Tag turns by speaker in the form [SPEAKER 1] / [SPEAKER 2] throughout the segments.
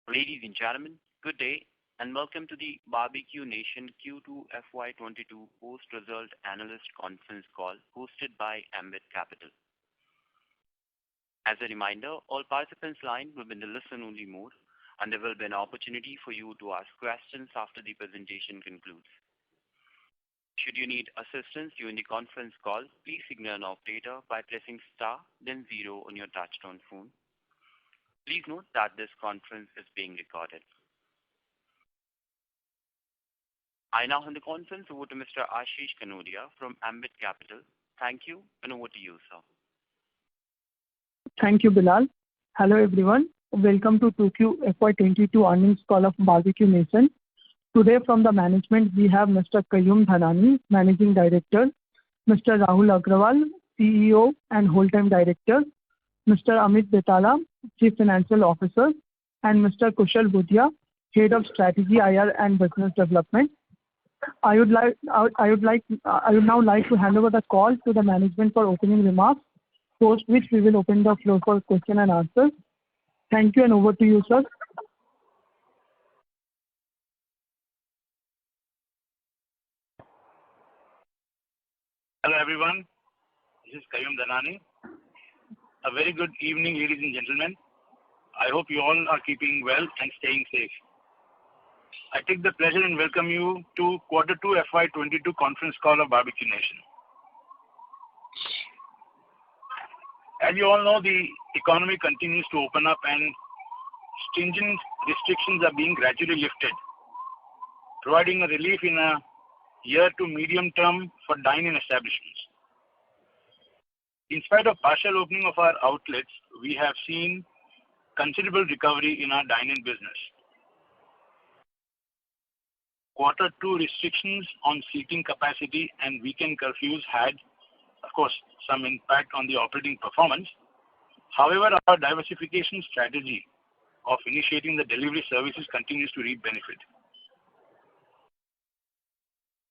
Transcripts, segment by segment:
[SPEAKER 1] Ladies and gentlemen, good day and welcome to the Barbecue Nation Q2 FY22 post-result analyst conference call hosted by Ambit Capital. As a reminder, all participants' line will be in the listen-only mode, and there will be an opportunity for you to ask questions after the presentation concludes. Should you need assistance during the conference call, please signal an operator by pressing star then 0 on your touchtone phone. Please note that this conference is being recorded. I now hand the conference over to Mr. Ashish Kanodia from Ambit Capital. Thank you, and over to you, sir.
[SPEAKER 2] Thank you, Bilal. Hello, everyone. Welcome to 2Q FY22 earnings call of Barbecue Nation. Today from the management, we have Mr. Qayyum Dhanani, Managing Director, Mr. Rahul Agrawal, CEO and Whole-Time Director, Mr. Amit Betala, Chief Financial Officer, and Mr. Kushal Budhia, Head of Strategy, IR and Business Development. I would now like to hand over the call to the management for opening remarks, post which we will open the floor for question and answers. Thank you, and over to you, sir.
[SPEAKER 3] Hello everyone, this is Qayyum Dhanani. A very good evening, ladies and gentlemen. I hope you all are keeping well and staying safe. I take the pleasure in welcome you to Q2 FY22 conference call of Barbecue Nation. As you all know, the economy continues to open up and stringent restrictions are being gradually lifted, providing a relief in a year to medium term for dine-in establishments. In spite of partial opening of our outlets, we have seen considerable recovery in our dine-in business. Q2 restrictions on seating capacity and weekend curfews had, of course, some impact on the operating performance. However, our diversification strategy of initiating the delivery services continues to reap benefit.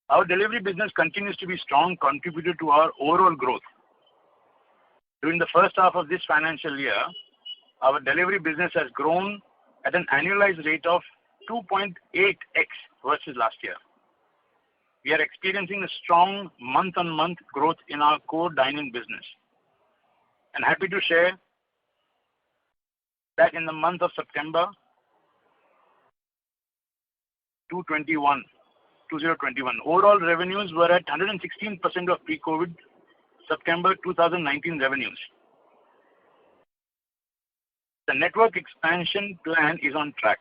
[SPEAKER 3] Our delivery business continues to be a strong contributor to our overall growth. During the first half of this financial year, our delivery business has grown at an annualized rate of 2.8x versus last year. We are experiencing a strong month-on-month growth in our core dine-in business. And happy to share that in the month of September 2021, overall revenues were at 116% of pre-COVID September 2019 revenues. The network expansion plan is on track.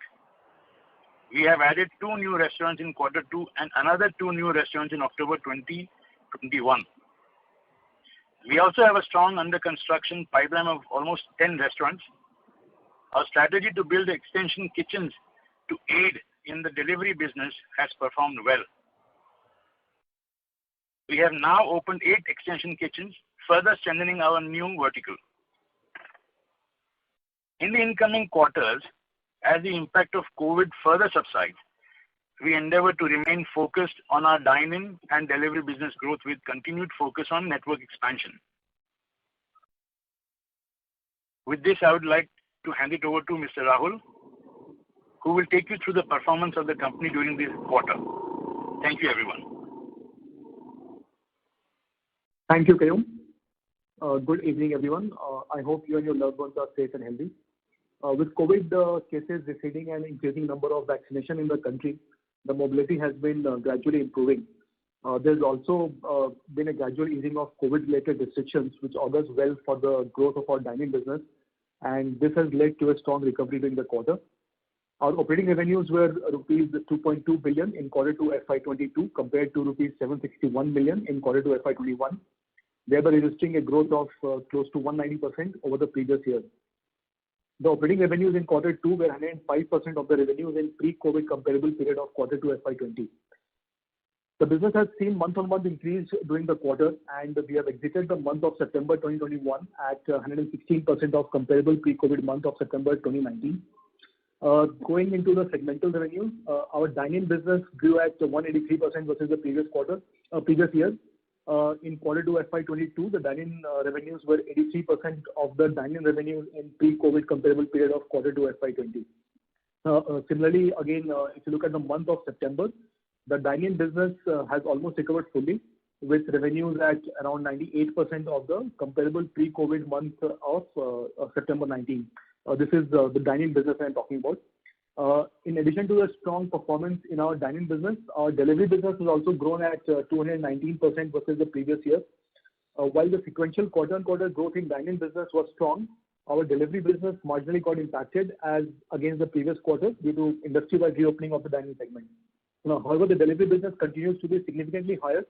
[SPEAKER 3] We have added 2 new restaurants in Q2 and another 2 new restaurants in October 2021. We also have a strong under construction pipeline of almost 10 restaurants. Our strategy to build extension kitchens to aid in the delivery business has performed well. We have now opened 8 extension kitchens, further strengthening our new vertical. In the incoming quarters, as the impact of COVID further subsides, we endeavor to remain focused on our dine-in and delivery business growth with continued focus on network expansion. With this, I would like to hand it over to Mr. Rahul, who will take you through the performance of the company during this quarter. Thank you, everyone.
[SPEAKER 4] Thank you, Qayyum. Good evening, everyone. I hope you and your loved ones are safe and healthy. With COVID cases receding and increasing number of vaccination in the country, the mobility has been gradually improving. There's also been a gradual easing of COVID-related restrictions, which augurs well for the growth of our dining business, and this has led to a strong recovery during the quarter. Our operating revenues were rupees 2.2 billion in Q2 FY22 compared to rupees 761 million in Q2 FY21, thereby registering a growth of close to 190% over the previous year. The operating revenues in Q2 were 105% of the revenues in pre-COVID comparable period of Q2 FY20. The business has seen month-on-month increase during the quarter, and we have exited the month of September 2021 at 116% of comparable pre-COVID month of September 2019. Going into the segmental revenue, our dine-in business grew at 183% versus the previous year. In Q2 FY22, the dine-in revenues were 83% of the dine-in revenues in pre-COVID comparable period of Q2 FY20. Similarly, again, if you look at the month of September, the dine-in business has almost recovered fully, with revenues at around 98% of the comparable pre-COVID month of September 19. This is the dine-in business I'm talking about. In addition to the strong performance in our dine-in business, our delivery business has also grown at 219% versus the previous year. While the sequential quarter-on-quarter growth in dine-in business was strong, our delivery business marginally got impacted as against the previous quarter due to industry-wide reopening of the dine-in segment. However, the delivery business continues to be significantly higher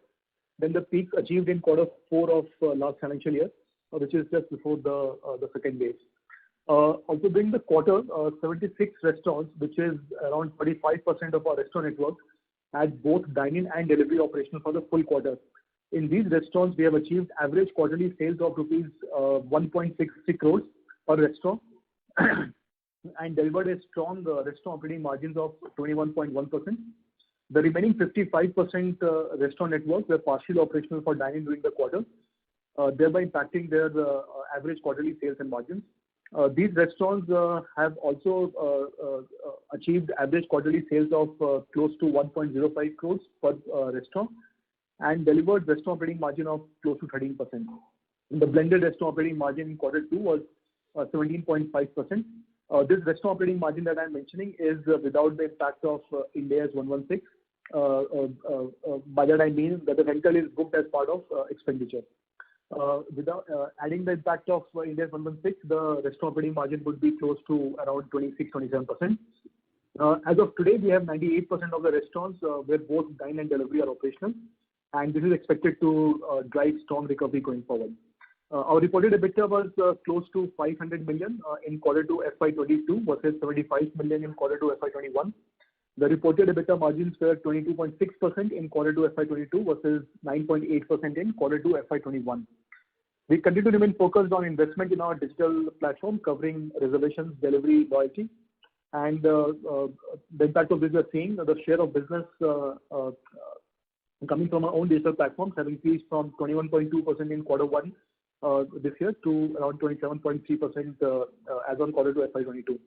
[SPEAKER 4] than the peaks achieved in quarter 4 of last financial year, which is just before the second wave. Also during the quarter, 76 restaurants, which is around 35% of our restaurant network, had both dine-in and delivery operational for the full quarter. In these restaurants, we have achieved average quarterly sales of rupees 1.63 crores per restaurant and delivered a strong restaurant operating margins of 21.1%. The remaining 55% restaurant network were partially operational for dine-in during the quarter, thereby impacting their average quarterly sales and margins. These restaurants have also achieved average quarterly sales of close to 1.05 crores per restaurant and delivered restaurant operating margin of close to 13%. The blended restaurant operating margin in quarter 2 was 17.5%. This restaurant operating margin that I'm mentioning is without the impact of Ind AS 116. By that I mean that the rental is booked as part of expenditure. Without adding the impact of Ind AS 116, the restaurant operating margin would be close to around 26-27%. As of today, we have 98% of the restaurants where both dine and delivery are operational, and this is expected to drive strong recovery going forward. Our reported EBITDA was close to 500 million in quarter 2 FY22 versus 75 million in quarter 2 FY21. The reported EBITDA margins were 22.6% in quarter 2 FY22 versus 9.8% in quarter 2 FY21. We continue to remain focused on investment in our digital platform covering reservations, delivery, loyalty, and the impact of this we are seeing. The share of business coming from our own digital platforms have increased from 21.2% in quarter 1 this year to around 27.3% as on quarter 2 FY22.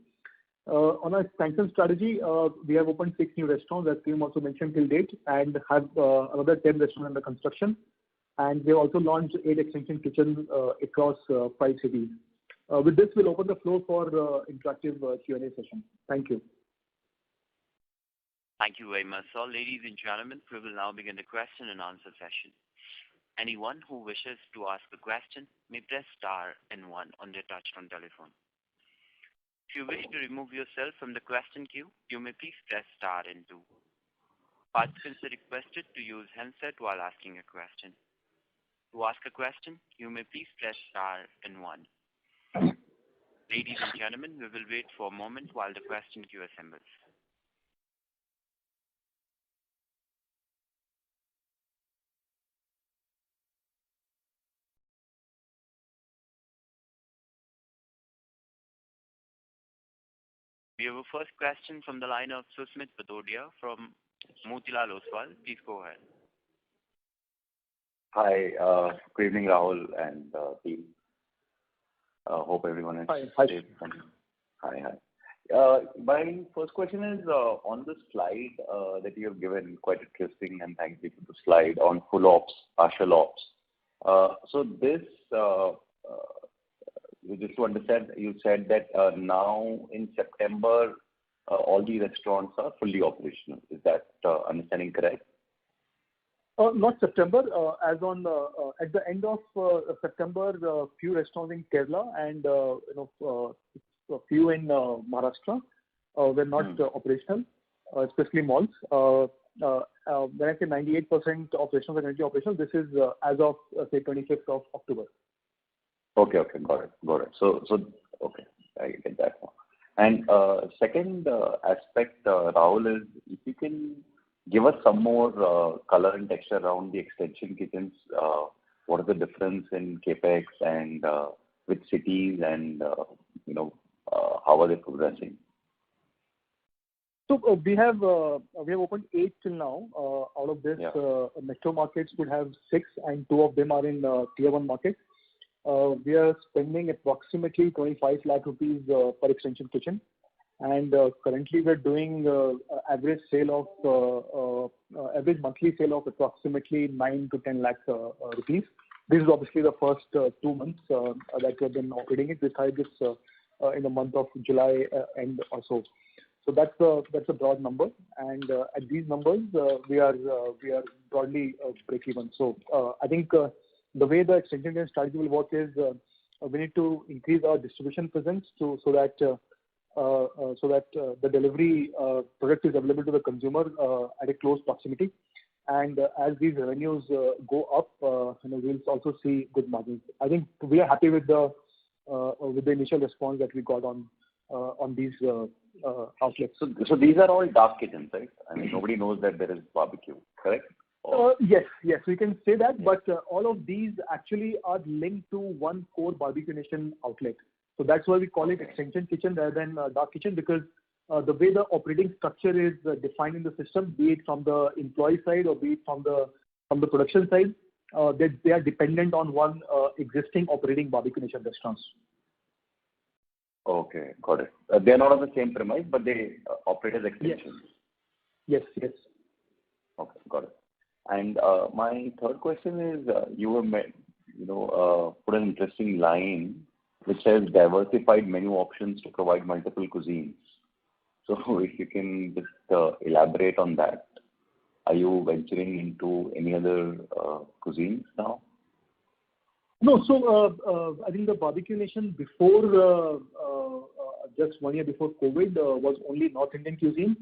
[SPEAKER 4] On our expansion strategy, we have opened 6 new restaurants, as Kayum also mentioned, till date, and have another 10 restaurants under construction. And we have also launched 8 extension kitchens across 5 cities. With this, we'll open the floor for interactive Q&A session. Thank you.
[SPEAKER 1] Thank you very much, sir. Ladies and gentlemen, we will now begin the question and answer session. Anyone who wishes to ask a question may press star and 1 on their touchtone telephone. If you wish to remove yourself from the question queue, you may please press star and 2. Participants are requested to use handset while asking a question. To ask a question, you may please press star and 1. Ladies and gentlemen, we will wait for a moment while the question queue assembles. We have a first question from the line of Susmit Patodia from Motilal Oswal. Please go ahead.
[SPEAKER 5] Hi, good evening, Rahul and team. Hope everyone is safe. Hi. My first question is on the slide that you have given, quite interesting, and thank you for the slide on full ops, partial ops. So this, just to understand, you said that now in September, all the restaurants are fully operational. Is that understanding correct?
[SPEAKER 4] Not September. As on at the end of September, few restaurants in Kerala and a few in Maharashtra were not operational, especially malls. When I say 98% of restaurants are currently operational, this is as of say 25th of October.
[SPEAKER 5] Okay, got it. So okay, I get that one. And second aspect, Rahul, is if you can give us some more color and texture around the extension kitchens. What is the difference in capex and which cities, and how are they progressing?
[SPEAKER 4] So we have opened 8 till now. Out of this, metro markets would have 6, and 2 of them are in tier 1 markets. We are spending approximately 25 lakh rupees per extension kitchen. and currently we're doing average monthly sale of approximately 9 to 10 lakhs rupees. This is obviously the first 2 months that we've been operating it. We started this in the month of July end or so. So that's a broad number, and at these numbers we are broadly break even. So I think the way the extension strategy will work is we need to increase our distribution presence so that the delivery product is available to the consumer at a close proximity. And as these revenues go up, we'll also see good margins. I think we are happy with the initial response that we got on these outlets.
[SPEAKER 5] So these are all dark kitchens, right? I mean, nobody knows that there is barbecue, correct?
[SPEAKER 4] Yes, we can say that, but all of these actually are linked to one core Barbeque Nation outlet. So that's why we call it extension kitchen rather than dark kitchen, because the way the operating structure is defined in the system, be it from the employee side or be it from the production side, they are dependent on one existing operating Barbeque Nation restaurants.
[SPEAKER 5] Okay, got it. They are not on the same premise, but they operate as extensions.
[SPEAKER 4] Yes.
[SPEAKER 5] Okay, got it. And my third question is, you have put an interesting line which says diversified menu options to provide multiple cuisines. So if you can just elaborate on that. Are you venturing into any other cuisines now?
[SPEAKER 4] No, so I think the Barbeque Nation before, just 1 year before COVID, was only North Indian cuisine.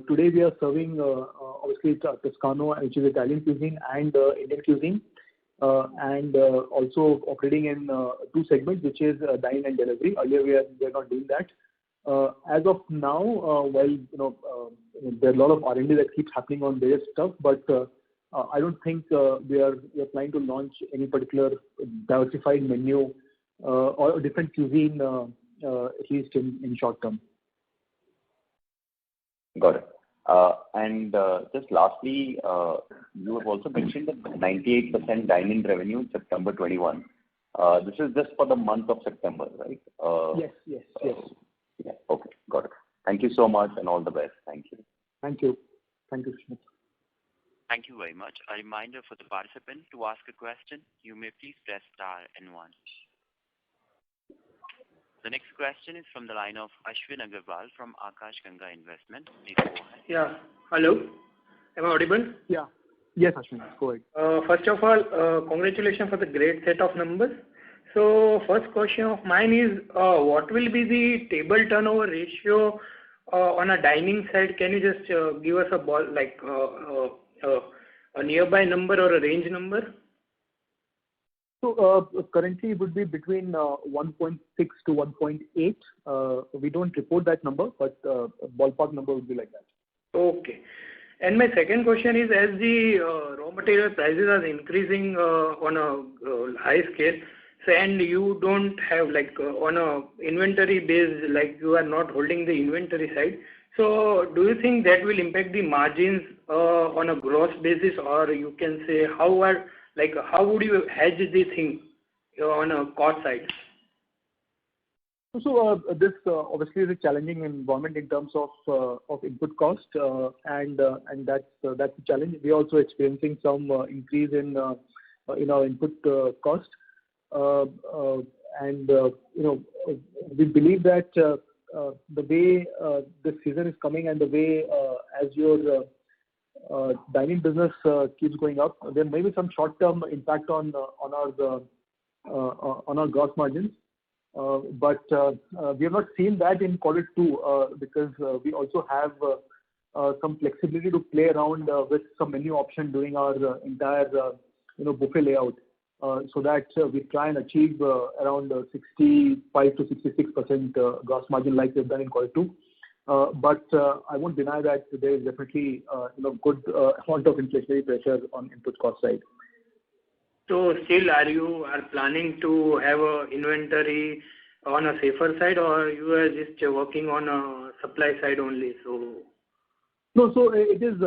[SPEAKER 4] Today we are serving obviously Toscano, which is Italian cuisine, and Indian cuisine, and also operating in 2 segments, which is dine and delivery. Earlier we are not doing that. As of now, while there are a lot of R&D that keeps happening on various stuff, but I don't think we are planning to launch any particular diversified menu or a different cuisine, at least in short term.
[SPEAKER 5] Got it. And just lastly, you have also mentioned that 98% dine-in revenue in September 21. This is just for the month of September, right?
[SPEAKER 4] Yes.
[SPEAKER 5] Yeah. Okay, got it. Thank you so much and all the best. Thank you.
[SPEAKER 4] Thank you, Krishna.
[SPEAKER 1] Thank you very much. A reminder for the participant to ask a question. You may please press star and 1. The next question is from the line of Ashwin Agarwal from Akash Ganga Investment. Please go ahead.
[SPEAKER 6] Yeah. Hello. Am I audible?
[SPEAKER 4] Yeah. Yes, Ashwin. Go ahead.
[SPEAKER 6] First of all, congratulations for the great set of numbers. So first question of mine is, what will be the table turnover ratio on a dining side? Can you just give us a ball, like a nearby number or a range number?
[SPEAKER 4] So currently it would be between 1.6 to 1.8. We don't report that number, but ballpark number would be like that.
[SPEAKER 6] Okay. And my second question is, as the raw material prices are increasing on a high scale, so, and you don't have on a inventory base, like you are not holding the inventory side. So do you think that will impact the margins on a gross basis, or you can say how would you hedge the thing on a cost side?
[SPEAKER 4] So this obviously is a challenging environment in terms of input cost, and that's a challenge. We are also experiencing some increase in our input cost, and we believe that the way the season is coming and the way as your dining business keeps going up, there may be some short-term impact on our gross margins. But we have not seen that in Q2 because we also have some flexibility to play around with some menu option during our entire buffet layout, so that we try and achieve around 65 to 66% gross margin like we've done in Q2. But I won't deny that there is definitely good amount of inflationary pressure on input cost side.
[SPEAKER 6] So still you are planning to have a inventory on a safer side, or you are just working on a supply side only? So
[SPEAKER 4] no, so it is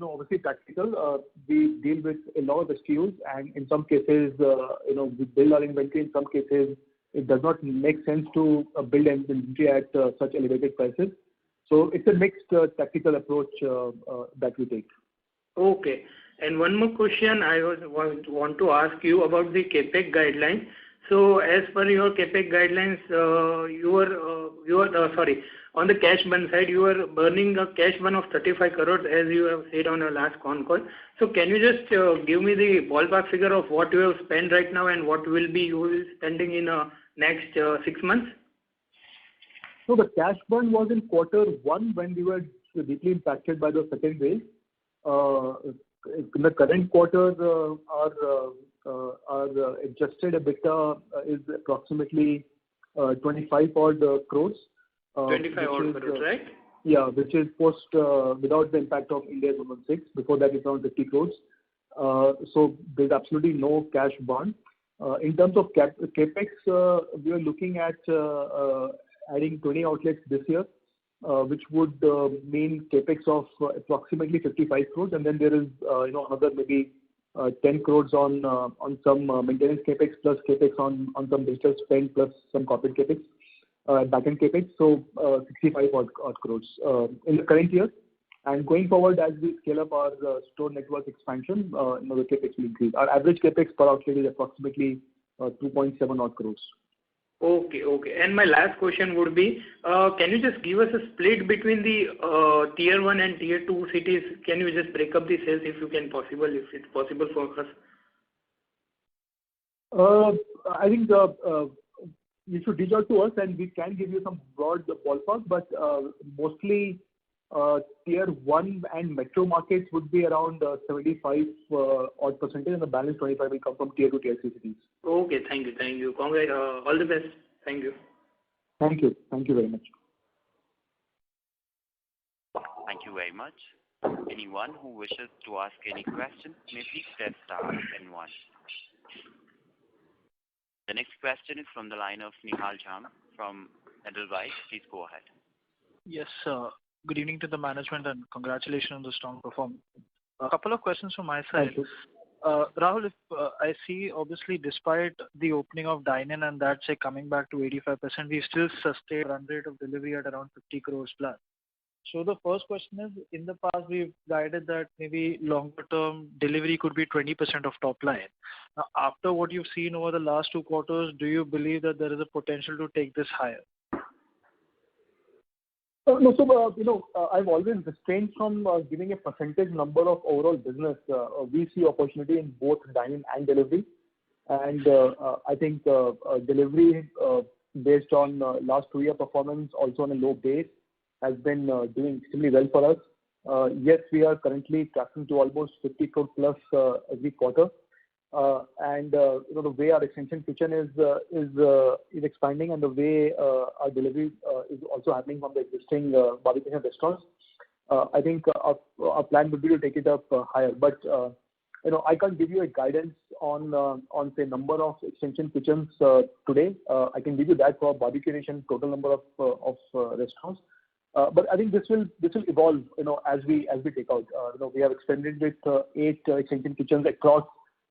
[SPEAKER 4] obviously tactical. We deal with a lot of SKUs, and in some cases we build our inventory. In some cases it does not make sense to build an inventory at such elevated prices. So it's a mixed tactical approach that we take.
[SPEAKER 6] Okay. And one more question I want to ask you about the CapEx guidelines. So as per your CapEx guidelines, on the cash burn side, you are burning a cash burn of 35 crores as you have said on your last con call. So can you just give me the ballpark figure of what you have spent right now and what you will be spending in next 6 months?
[SPEAKER 4] So the cash burn was in Q1 when we were deeply impacted by the second wave. In the current quarter, our adjusted EBITDA is approximately 25 odd crores.
[SPEAKER 6] 25 odd crores, right?
[SPEAKER 4] Yeah, which is post without the impact of Ind AS 116. Before that, it's around 50 crores. So there's absolutely no cash burn. In terms of capex, we are looking at adding 20 outlets this year, which would mean capex of approximately 55 crores, and then there is another maybe 10 crores on some maintenance capex plus capex on some digital spend plus some corporate capex, backend capex. So 65 odd crores in the current year. And going forward, as we scale up our store network expansion, the capex will increase. Our average capex per outlet is approximately 2.7 odd crores.
[SPEAKER 6] Okay. And my last question would be, can you just give us a split between the tier 1 and tier 2 cities? Can you just break up the sales if it's possible for us?
[SPEAKER 4] I think you should reach out to us and we can give you some broad ballpark, but mostly tier 1 and metro markets would be around 75 odd percentage, and the balance 25 will come from tier 2, tier 3 cities.
[SPEAKER 6] Okay, thank you. Congrats, all the best. Thank you.
[SPEAKER 4] Thank you very much.
[SPEAKER 1] Thank you very much. Anyone who wishes to ask any question may please press star and 1. The next question is from the line of Nihal Jham from Edelweiss. Please go ahead.
[SPEAKER 7] Yes, good evening to the management and congratulations on the strong performance. A couple of questions from my side. Rahul, if I see obviously despite the opening of dine-in and that say coming back to 85%, we still sustain run rate of delivery at around 50 crores plus. So the first question is, in the past we've guided that maybe longer term delivery could be 20% of top line. Now, after what you've seen over the last 2 quarters, do you believe that there is a potential to take this higher?
[SPEAKER 4] No, so I've always refrained from giving a percentage number of overall business. We see opportunity in both dine-in and delivery, and I think delivery based on last 2-year performance, also on a low base, has been doing extremely well for us. Yes, we are currently tracking to almost 50 crore plus every quarter, and the way our extension kitchen is expanding, and the way our delivery is also happening from the existing Barbeque Nation restaurants. I think our plan would be to take it up higher, but I can't give you a guidance on say number of extension kitchens today. I can give you that for Barbeque Nation total number of restaurants. But I think this will evolve, as we take out. We have extended with 8 extension kitchens across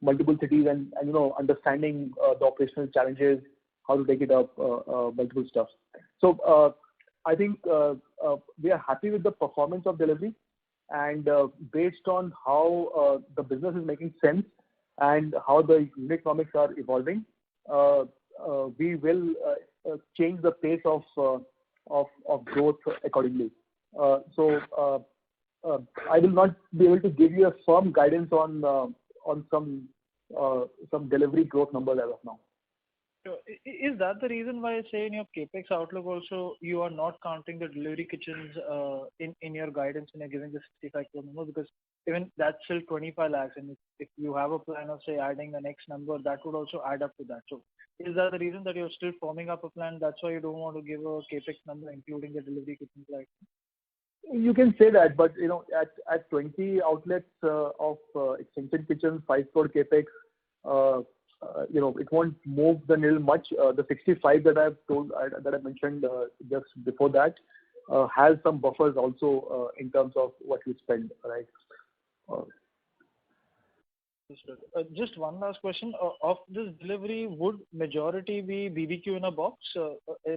[SPEAKER 4] multiple cities, and understanding the operational challenges, how to take it up, multiple stuff. So I think we are happy with the performance of delivery, and based on how the business is making sense and how the unit economics are evolving, we will change the pace of growth accordingly. So I will not be able to give you a firm guidance on some delivery growth numbers as of now.
[SPEAKER 7] So is that the reason why, say, in your capex outlook also you are not counting the delivery kitchens in your guidance when you're giving the 65 crore number? Because even that's still 25 lakhs, and if you have a plan of say adding the next number, that would also add up to that. So is that the reason that you're still forming up a plan? That's why you don't want to give a capex number including the delivery kitchens, like?
[SPEAKER 4] You can say that, but at 20 outlets of extension kitchen, 5 crore capex, it won't move the needle much. The 65 that I mentioned just before that has some buffers also in terms of what we spend, right?
[SPEAKER 7] Understood. Just one last question. Of this delivery, would majority be BBQ in a box?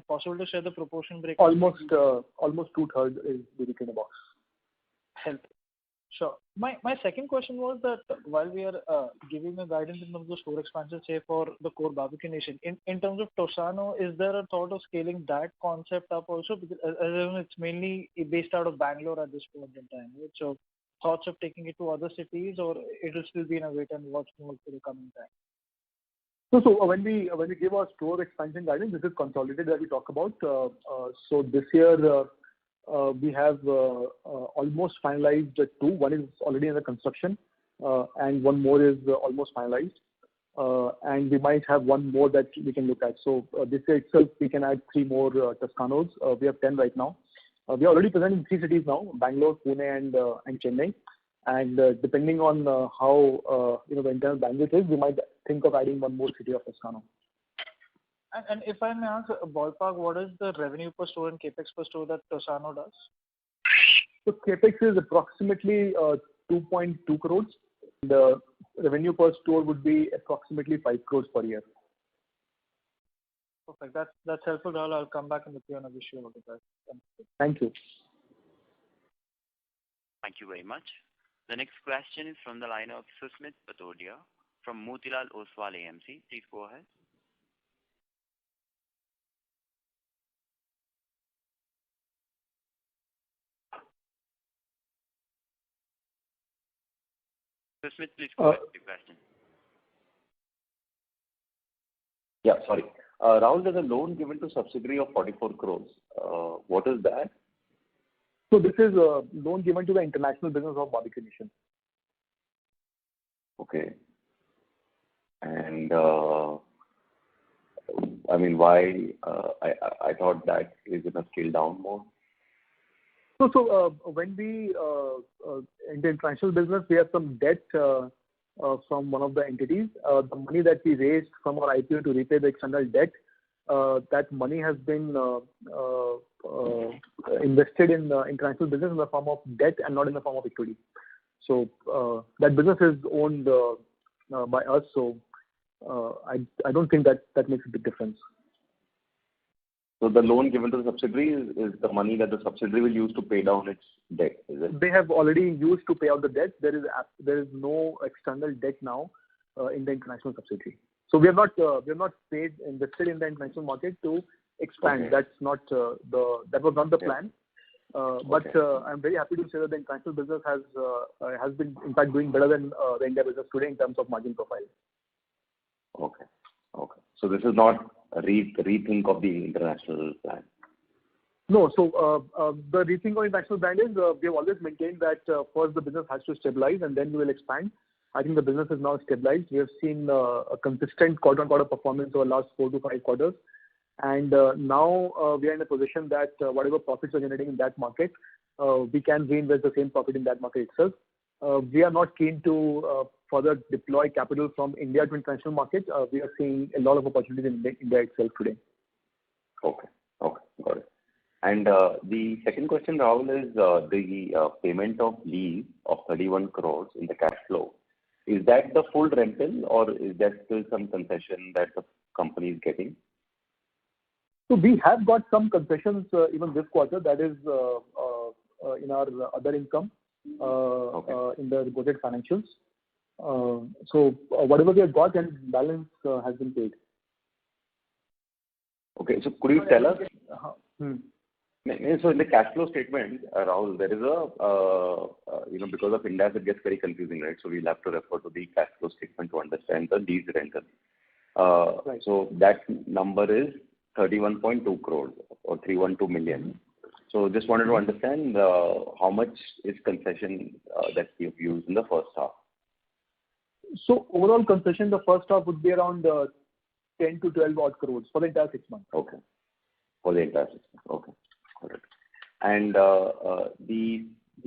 [SPEAKER 7] Possible to share the proportion break?
[SPEAKER 4] Almost 2/3 is BBQ in a box.
[SPEAKER 7] Help. Sure. My second question was that while we are giving a guidance in terms of store expansion, say for the core Barbeque Nation, in terms of Toscano, is there a thought of scaling that concept up also? Because it's mainly based out of Bangalore at this point in time, right? So thoughts of taking it to other cities, or it will still be in a wait and watch mode for the coming time?
[SPEAKER 4] So when we give our store expansion guidance, this is consolidated that we talk about. So this year we have almost finalized 2. One is already under construction, and one more is almost finalized. And we might have one more that we can look at. So this year itself, we can add 3 more Toscanos. We have 10 right now. We are already present in 3 cities now: Bangalore, Pune, and Chennai. And depending on how the internal bandwidth is, we might think of adding one more city of Toscano.
[SPEAKER 7] And if I may ask, ballpark, what is the revenue per store and capex per store that Toscano does?
[SPEAKER 4] So capex is approximately 2.2 crores. The revenue per store would be approximately 5 crores per year.
[SPEAKER 7] Perfect. That's helpful, Rahul. I'll come back in the Q&A. Wish you all the best.
[SPEAKER 4] Thank you.
[SPEAKER 1] Thank you very much. The next question is from the line of Susmit Patodia from Motilal Oswal AMC. Please go ahead. Susmit, please go ahead with your question.
[SPEAKER 5] Yeah, sorry. Rahul, there's a loan given to subsidiary of 44 crores. What is that?
[SPEAKER 4] So this is a loan given to the international business of Barbeque Nation.
[SPEAKER 5] Okay. And I mean, why? I thought that is in a scale down mode.
[SPEAKER 4] So when we in the international business, we have some debt from one of the entities. The money that we raised from our IPO to repay the external debt, that money has been invested in international business in the form of debt and not in the form of equity. So that business is owned by us. So I don't think that makes a big difference.
[SPEAKER 5] So the loan given to the subsidiary is the money that the subsidiary will use to pay down its debt, is it?
[SPEAKER 4] They have already used to pay out the debt. There is no external debt now in the international subsidiary. So we have not invested in the international market to expand.
[SPEAKER 5] Okay.
[SPEAKER 4] That was not the plan. But I'm very happy to say that the international business has been in fact doing better than the India business today in terms of margin profile.
[SPEAKER 5] Okay. So this is not a rethink of the international plan.
[SPEAKER 4] No. So the rethink of international brand is we have always maintained that first the business has to stabilize and then we will expand. I think the business is now stabilized. We have seen a consistent quarter-on-quarter performance over the last 4 to 5 quarters. And now we are in a position that whatever profits are generating in that market, we can reinvest the same profit in that market itself. We are not keen to further deploy capital from India to international markets. We are seeing a lot of opportunities in India itself today.
[SPEAKER 5] Okay, got it. And the second question, Rahul, is the payment of lease of 31 crores in the cash flow. Is that the full rental or is there still some concession that the company is getting?
[SPEAKER 4] So we have got some concessions even this quarter. That is in our other income in the reported financials. So whatever we have got and balance has been paid.
[SPEAKER 5] Okay, so could you tell us? So in the cash flow statement, Rahul, there is a because of Ind AS it gets very confusing, right? So we'll have to refer to the cash flow statement to understand the lease rental.
[SPEAKER 4] Right.
[SPEAKER 5] So that number is 31.2 crores or 312 million. So just wanted to understand how much is concession that you've used in the first half.
[SPEAKER 4] So overall concession in the first half would be around 10 to 12 odd crores for the entire 6 months.
[SPEAKER 5] Okay. For the entire 6 months. Okay. Correct. And the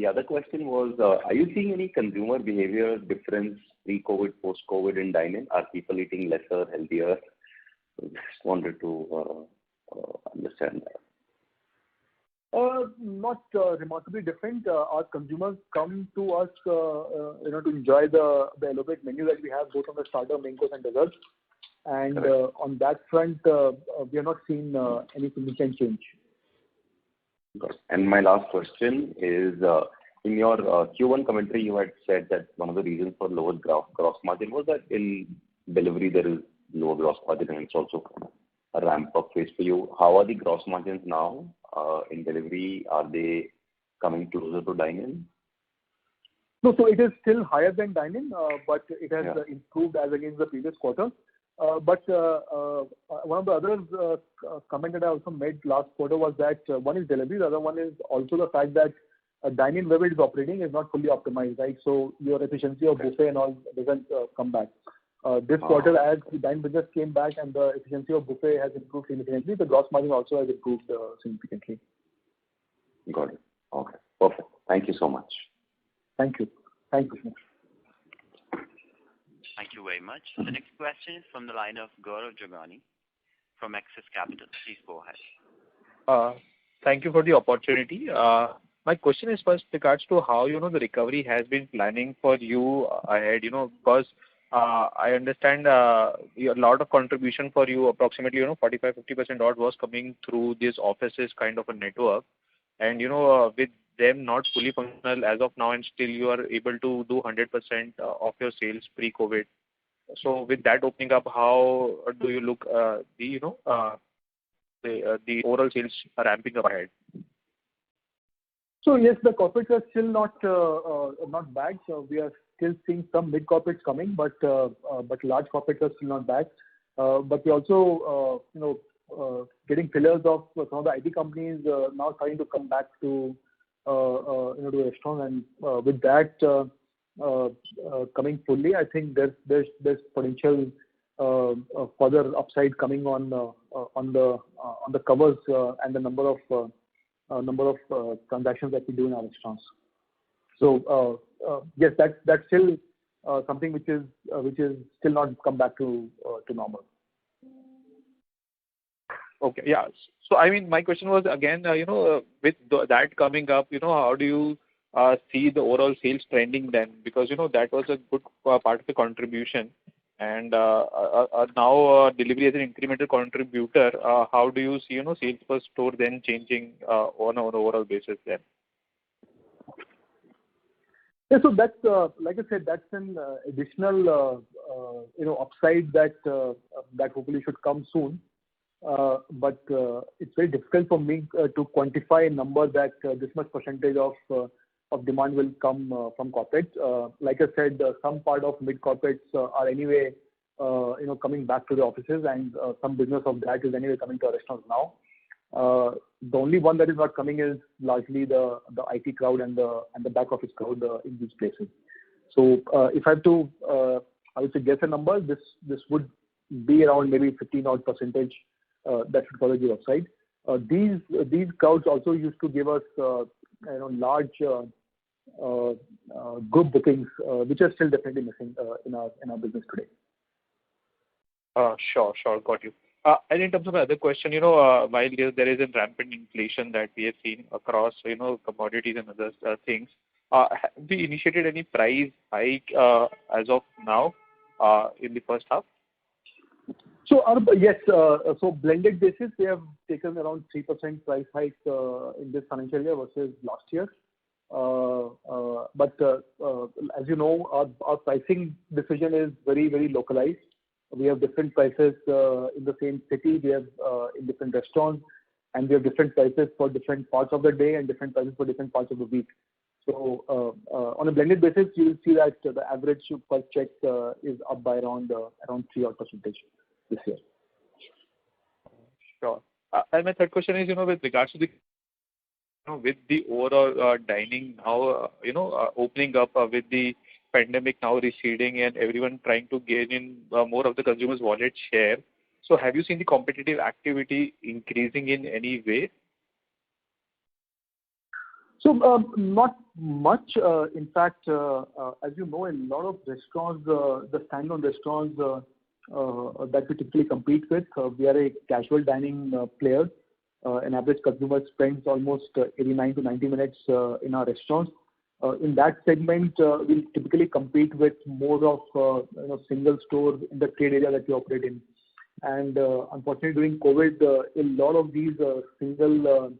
[SPEAKER 5] other question was, are you seeing any consumer behavior difference pre-COVID, post-COVID in dining? Are people eating lesser, healthier? Just wanted to understand that.
[SPEAKER 4] not remarkably different. Our consumers come to us, to enjoy the elaborate menu that we have both on the starter, main course, and desserts. And on that front, we have not seen any significant change.
[SPEAKER 5] Got it. And my last question is, in your Q1 commentary, you had said that one of the reasons for lower gross margin was that in delivery there is lower gross margin and it's also a ramp-up phase for you. How are the gross margins now in delivery? Are they coming closer to dine-in?
[SPEAKER 4] No, so it is still higher than dine-in, but it has improved as against the previous quarter. But one of the other comment that I also made last quarter was that one is delivery, the other one is also the fact that dine-in where it is operating is not fully optimized, right? So your efficiency of buffet and all doesn't come back. This quarter, as the dine business came back and the efficiency of buffet has improved significantly, the gross margin also has improved significantly.
[SPEAKER 5] Got it. Okay, perfect. Thank you so much.
[SPEAKER 4] Thank you. Thank you.
[SPEAKER 1] Thank you very much. The next question is from the line of Gaurav Jogani from Axis Capital. Please go ahead.
[SPEAKER 8] Thank you for the opportunity. My question is first regards to how, the recovery has been planning for you ahead, because I understand a lot of contribution for you, approximately, 45-50% odd was coming through these offices kind of a network. And, with them not fully functional as of now and still you are able to do 100% of your sales pre-COVID. So with that opening up, how do you look the overall sales ramping up ahead?
[SPEAKER 4] So yes, the corporates are still not back. So we are still seeing some mid corporates coming, but large corporates are still not back. But we also getting fillers of some of the IT companies now starting to come back to to restaurants, and with that coming fully, I think there's potential further upside coming on the covers and the number of transactions that we do in our restaurants. So yes, that's still something which is still not come back to normal.
[SPEAKER 8] Okay, yeah. So I mean, my question was again, with that coming up, how do you see the overall sales trending then? Because that was a good part of the contribution, and now delivery as an incremental contributor. How do you see sales per store then changing on an overall basis then?
[SPEAKER 4] Yeah, so that's like I said, that's an additional upside that hopefully should come soon. But it's very difficult for me to quantify a number that this much percentage of demand will come from corporate. Like I said, some part of mid corporates are anyway coming back to the offices, and some business of that is anyway coming to our restaurants now. The only one that is not coming is largely the IT crowd and the back office crowd in these places. So if I have to, I would say guess a number, this would be around maybe 15 odd percentage. That should probably be upside. These crowds also used to give us large group bookings, which are still definitely missing in our business today.
[SPEAKER 8] Sure, got you. And in terms of the other question, while there is a rampant inflation that we have seen across, commodities and other things, have we initiated any price hike as of now in the first half?
[SPEAKER 4] So yes, so blended basis, we have taken around 3% price hike in this financial year versus last year. But as you know, our pricing decision is very, very localized. We have different prices in the same city. We have in different restaurants, and we have different prices for different parts of the day and different prices for different parts of the week. So on a blended basis, you will see that the average per check is up by around 3 odd percentage this year.
[SPEAKER 8] Sure. And my third question is, with regards to with the overall dining now, opening up with the pandemic now receding and everyone trying to gain in more of the consumer's wallet share. So have you seen the competitive activity increasing in any way?
[SPEAKER 4] So not much. In fact, as you know, in a lot of restaurants, the standalone restaurants that we typically compete with, we are a casual dining player. an average consumer spends almost 89 to 90 minutes in our restaurants. In that segment, we typically compete with more of single stores in the trade area that we operate in. And unfortunately, during COVID, a lot of these single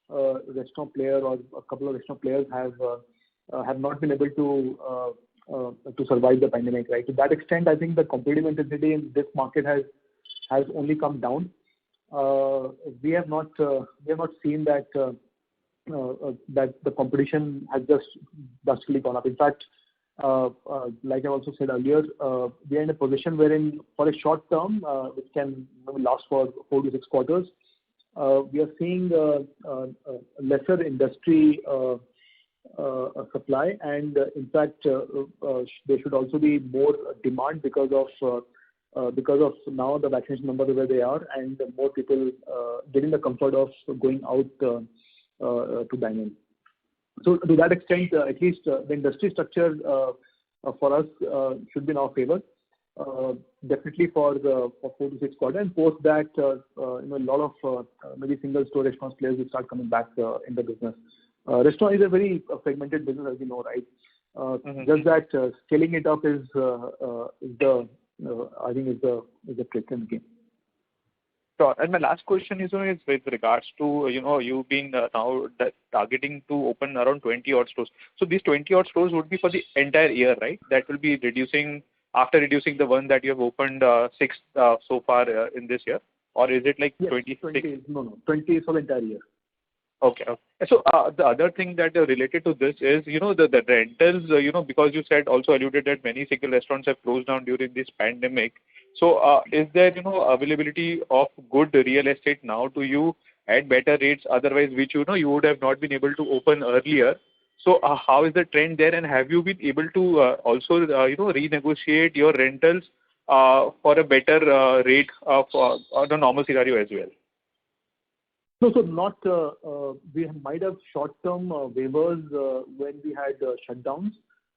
[SPEAKER 4] restaurant player or a couple of restaurant players have not been able to survive the pandemic. Right. To that extent, I think the competitive intensity in this market has only come down. We have not seen that that the competition has just drastically gone up. In fact, like I also said earlier, we are in a position wherein for a short term, which can maybe last for 4 to 6 quarters, we are seeing lesser industry supply, and in fact, there should also be more demand because of now the vaccination numbers where they are, and more people getting the comfort of going out to dine in. So to that extent, at least the industry structure for us should be in our favor. Definitely for 4 to 6 quarters, and post that, a lot of maybe single store restaurant players will start coming back in the business. Restaurant is a very fragmented business, as you know, right? Just that scaling it up is the I think is the trick in the game.
[SPEAKER 8] Sure. And my last question is with regards to you being now targeting to open around 20 odd stores. So these 20 odd stores would be for the entire year, right? That will be reducing after reducing the one that you have opened 6 so far in this year, or is it like 26?
[SPEAKER 4] 20, no, 20 is for the entire year.
[SPEAKER 8] Okay. So the other thing that related to this is, the rentals, because you said also alluded that many single restaurants have closed down during this pandemic. So is there, availability of good real estate now to you at better rates, otherwise which, you would have not been able to open earlier? So how is the trend there, and have you been able to also, renegotiate your rentals for a better rate on a normal scenario as well?
[SPEAKER 4] No, so not, we might have short-term waivers when we had shutdowns,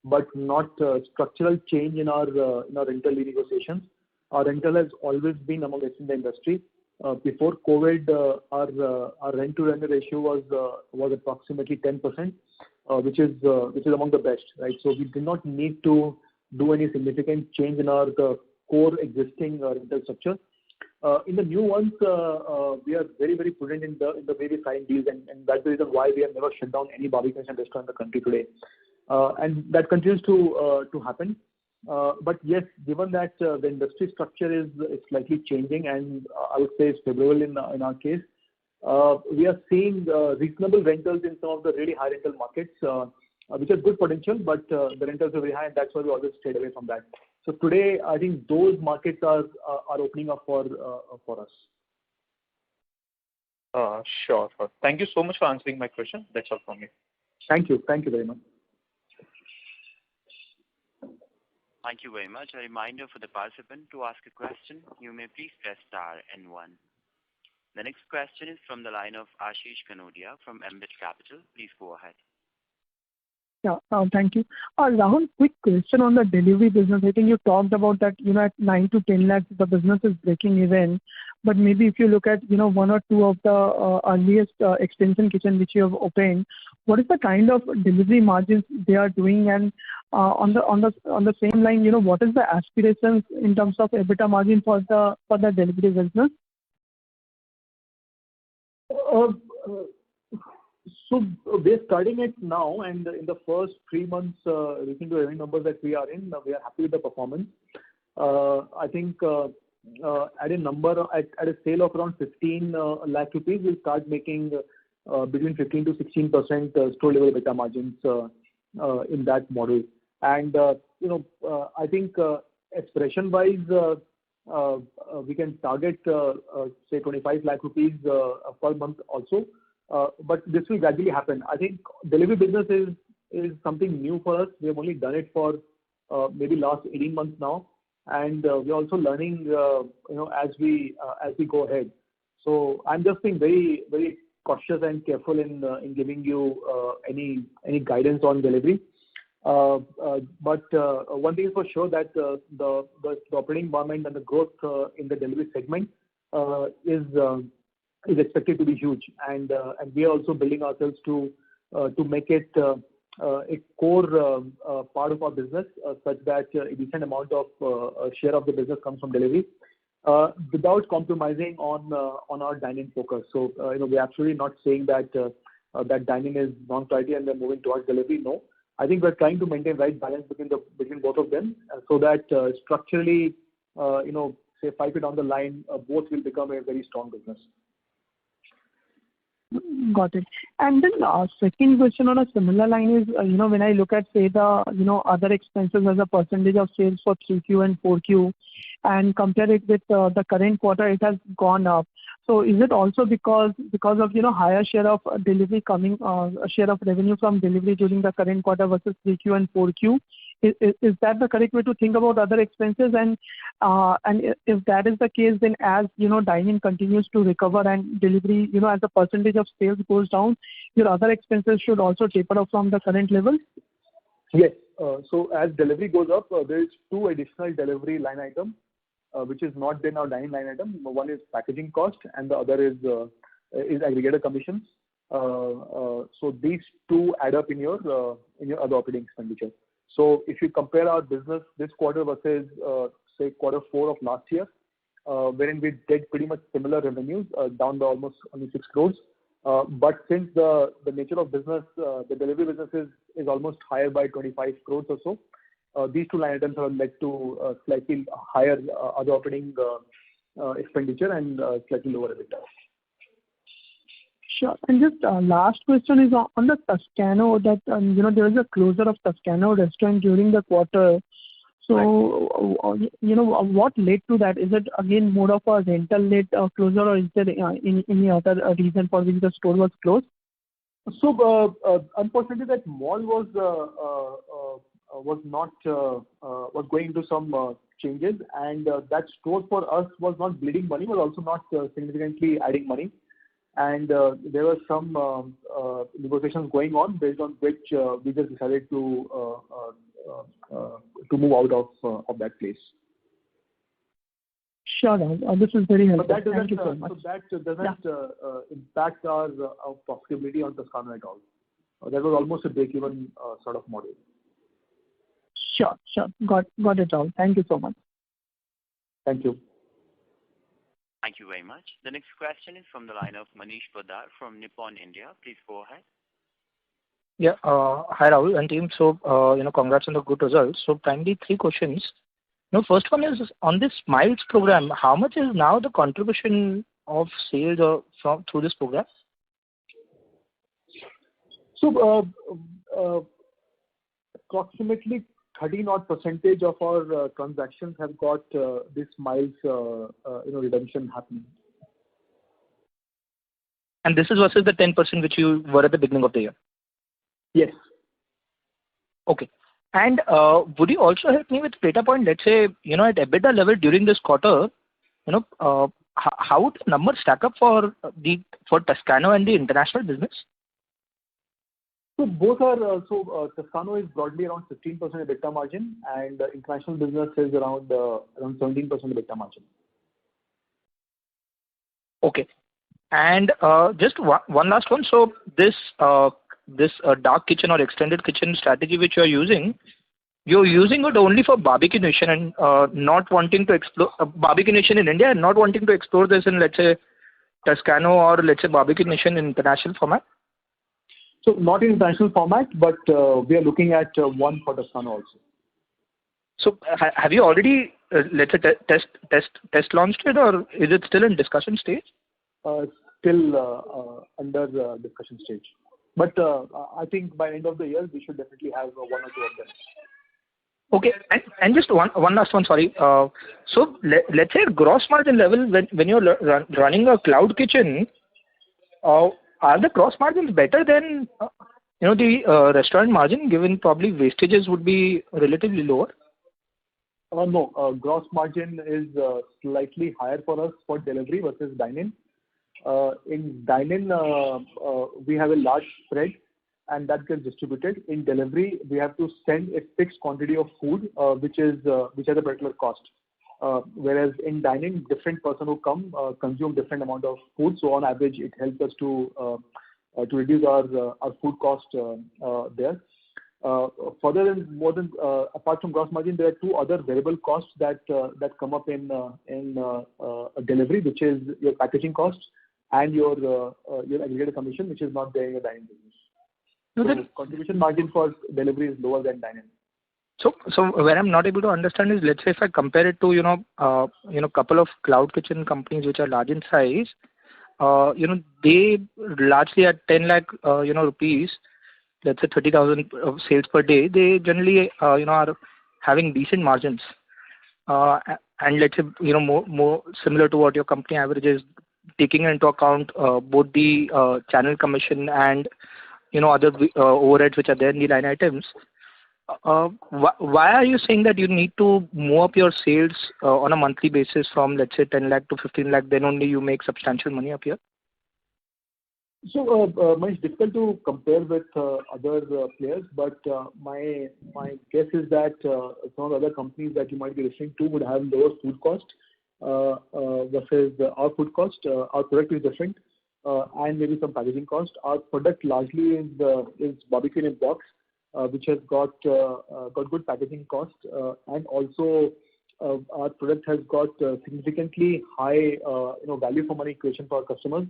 [SPEAKER 4] but not structural change in our rental renegotiations. Our rental has always been among the best in the industry. Before COVID, our rent-to-revenue ratio was approximately 10%, which is among the best, right? So we did not need to do any significant change in our core existing rental structure. In the new ones, we are very, very prudent in the way we sign deals, and that's the reason why we have never shut down any barbecue nation restaurant in the country today. And that continues to happen. But yes, given that the industry structure is slightly changing, and I would say it's favorable in our case, we are seeing reasonable rentals in some of the really high rental markets, which has good potential, but the rentals are very high, and that's why we always stayed away from that. So today, I think those markets are opening up for us.
[SPEAKER 8] Sure. Thank you so much for answering my question. That's all from me.
[SPEAKER 4] Thank you. Thank you very much.
[SPEAKER 1] Thank you very much. A reminder for the participant to ask a question. You may please press star and 1. The next question is from the line of Ashish Kanodia from Ambit Capital. Please go ahead.
[SPEAKER 2] Yeah, thank you. Rahul, quick question on the delivery business. I think you talked about that, at 9 to 10 lakhs, the business is breaking even. But maybe if you look at, 1 or 2 of the earliest extension kitchen which you have opened, what is the kind of delivery margins they are doing? And on the same line, what is the aspirations in terms of EBITDA margin for the delivery business?
[SPEAKER 4] So we're starting it now, and in the first 3 months, looking to revenue numbers that we are in, we are happy with the performance. I think at a sale of around 15 lakh rupees, we'll start making between 15 to 16% store level EBITDA margins in that model. And I think aspiration wise, we can target say 25 lakh rupees per month also. But this will gradually happen. I think delivery business is something new for us. We have only done it for maybe last 18 months now, and we're also learning as we go ahead. So I'm just being very, very cautious and careful in giving you any guidance on delivery. But one thing is for sure, that the operating environment and the growth in the delivery segment is is expected to be huge, and we are also building ourselves to make it a core part of our business, such that a decent amount of share of the business comes from delivery, without compromising on our dine-in focus. So we're absolutely not saying that that dine-in is non-priority and we're moving towards delivery. No, I think we're trying to maintain right balance between both of them, so that structurally, say 5 years down the line, both will become a very strong business.
[SPEAKER 2] Got it. And then second question on a similar line is, when I look at, say, the, other expenses as a percentage of sales for 3Q and 4Q and compare it with the current quarter, it has gone up. So is it also because of, higher share of delivery coming, share of revenue from delivery during the current quarter versus 3Q and 4Q? Is that the correct way to think about other expenses? And if that is the case, then as dine-in continues to recover and delivery, as a percentage of sales goes down, your other expenses should also taper off from the current level?
[SPEAKER 4] Yes. So as delivery goes up, there is 2 additional delivery line items, which is not in our dine-in line item. One is packaging cost, and the other is aggregator commissions. So these 2 add up in your other operating expenditure. So if you compare our business this quarter versus, say, quarter 4 of last year, wherein we did pretty much similar revenues, down by almost only 6 crores. But since the nature of business, the delivery business is almost higher by 25 crores or so, these 2 line items have led to slightly higher other operating expenditure and slightly lower EBITDA.
[SPEAKER 2] Sure. And just last question is on the Toscano, that there was a closure of Toscano restaurant during the quarter. So what led to that? Is it again more of a rental-led closure, or is there any other reason for which the store was closed?
[SPEAKER 4] So unfortunately, that mall was going into some changes, and that store for us was not bleeding money, was also not significantly adding money. And there were some negotiations going on, based on which we just decided to move out of that place.
[SPEAKER 2] Sure, this is very helpful.
[SPEAKER 4] But that
[SPEAKER 2] Thank you so much.
[SPEAKER 4] So that doesn't impact our profitability on Toscano at all. That was almost a break-even sort of model.
[SPEAKER 2] Sure. Got it all. Thank you so much.
[SPEAKER 4] Thank you.
[SPEAKER 1] Thank you very much. The next question is from the line of Manish Poddar from Nippon India. Please go ahead.
[SPEAKER 9] Yeah. Hi, Rahul and team. So, congrats on the good results. So, primarily 3 questions. First one is on this Smiles program. How much is now the contribution of sales through this program?
[SPEAKER 4] So, approximately 13% of our transactions have got this Smiles redemption happening.
[SPEAKER 9] And this is versus the 10% which you were at the beginning of the year?
[SPEAKER 4] Yes.
[SPEAKER 9] Okay. And would you also help me with data point? Let's say, at EBITDA level during this quarter, how would the numbers stack up for Toscano and the international business?
[SPEAKER 4] So both are, Toscano is broadly around 15% EBITDA margin, and international business is around 17% EBITDA margin.
[SPEAKER 9] Okay. And just one last one. So this dark kitchen or extended kitchen strategy which you're using it only for Barbeque Nation and not wanting to explore Barbeque Nation in India and not wanting to explore this in, let's say, Toscano or let's say Barbeque Nation in international format?
[SPEAKER 4] So not in international format, but we are looking at one for Toscano also.
[SPEAKER 9] So have you already, let's say, test launched it, or is it still in discussion stage?
[SPEAKER 4] Still under discussion stage. But I think by end of the year, we should definitely have 1 or 2 of them.
[SPEAKER 9] Okay. And just one last one, sorry. So let's say at gross margin level, when you're running a cloud kitchen, are the gross margins better than the restaurant margin, given probably wastages would be relatively lower?
[SPEAKER 4] No, gross margin is slightly higher for us for delivery versus dine-in. In dine-in, we have a large spread, and that gets distributed. In delivery, we have to send a fixed quantity of food, which has a particular cost. Whereas in dining, different person who come consume different amount of food. So on average, it helps us to reduce our food cost there. Further, apart from gross margin, there are two other variable costs that come up in delivery, which is your packaging cost and your aggregator commission, which is not there in your dining business. So the contribution margin for delivery is lower than dining.
[SPEAKER 9] So where I'm not able to understand is, let's say if I compare it to couple of cloud kitchen companies which are large in size, they largely at 10 lakh rupees, let's say 30,000 of sales per day, they generally are having decent margins, and let's say more similar to what your company average is, taking into account both the channel commission and other overheads which are there in the line items. Why are you saying that you need to move up your sales on a monthly basis from, let's say, 10 lakh to 15 lakh, then only you make substantial money up here?
[SPEAKER 4] So, it's difficult to compare with other players, but my guess is that some of the other companies that you might be referring to would have lower food cost versus our food cost. Our product is different, and maybe some packaging cost. Our product largely is barbecue in box, which has got good packaging cost, and also our product has got significantly high value for money equation for our customers,